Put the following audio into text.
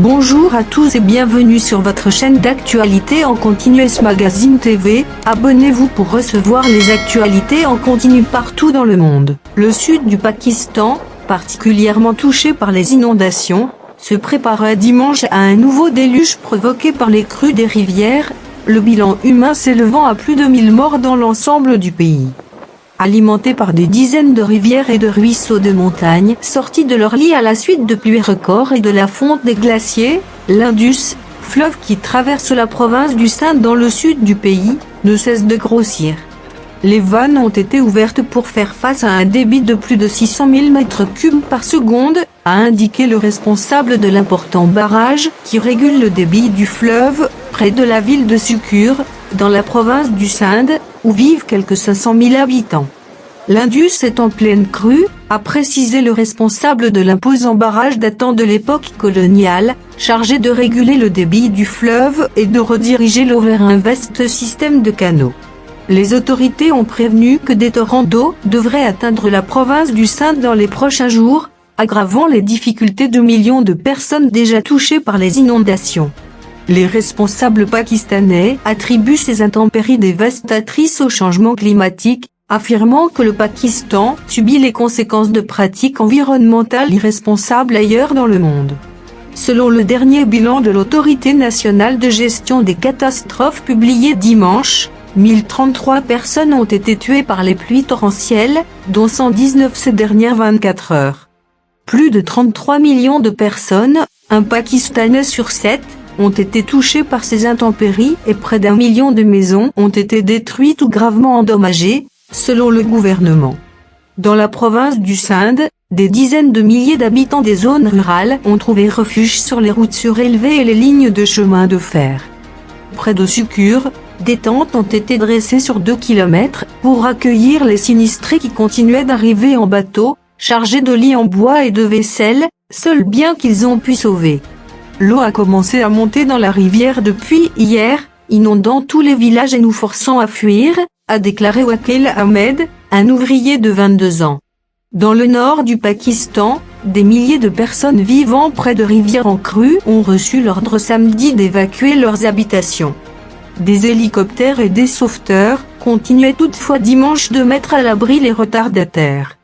Bonjour à tous et bienvenue sur votre chaîne d'actualité en continu S Magazine TV. Abonnez-vous pour recevoir les actualités en continu partout dans le monde. Le sud du Pakistan, particulièrement touché par les inondations, se préparait dimanche à un nouveau déluge provoqué par les crues des rivières, le bilan humain s'élevant à plus de 1000 morts dans l'ensemble du pays. Alimentés par des dizaines de rivières et de ruisseaux de montagne sortis de leur lit à la suite de pluies records et de la fonte des glaciers, l'Indus, fleuve qui traverse la province du Sindh dans le sud du pays, ne cesse de grossir. Les vannes ont été ouvertes pour faire face à un débit de plus de 600 000 m3 par seconde, a indiqué le responsable de l'important barrage qui régule le débit du fleuve, près de la ville de Sukkur, dans la province du Sindh, où vivent quelques 500 000 habitants. L'Indus est en pleine crue, a précisé le responsable de l'imposant barrage datant de l'époque coloniale, chargé de réguler le débit du fleuve et de rediriger l'eau vers un vaste système de canaux. Les autorités ont prévenu que des torrents d'eau devraient atteindre la province du Sindh dans les prochains jours, aggravant les difficultés de millions de personnes déjà touchées par les inondations. Les responsables pakistanais attribuent ces intempéries dévastatrices au changement climatique, affirmant que le Pakistan subit les conséquences de pratiques environnementales irresponsables ailleurs dans le monde. Selon le dernier bilan de l'Autorité nationale de gestion des catastrophes publié dimanche, 1033 personnes ont été tuées par les pluies torrentielles, dont 119 ces dernières 24 heures. Plus de 33 millions de personnes, un Pakistanais sur 7, ont été touchés par ces intempéries et près d'1 million de maisons ont été détruites ou gravement endommagées, selon le gouvernement. Dans la province du Sindh, des dizaines de milliers d'habitants des zones rurales ont trouvé refuge sur les routes surélevées et les lignes de chemin de fer. Près de Sukkur, des tentes ont été dressées sur 2 km pour accueillir les sinistrés qui continuaient d'arriver en bateau, chargés de lits en bois et de vaisselle, seuls biens qu'ils ont pu sauver. L'eau a commencé à monter dans la rivière depuis hier, inondant tous les villages et nous forçant à fuir, a déclaré Wakil Ahmed, un ouvrier de 22 ans. Dans le nord du Pakistan, des milliers de personnes vivant près de rivières en crue ont reçu l'ordre samedi d'évacuer leurs habitations. Des hélicoptères et des sauveteurs continuaient toutefois dimanche de mettre à l'abri les retardataires.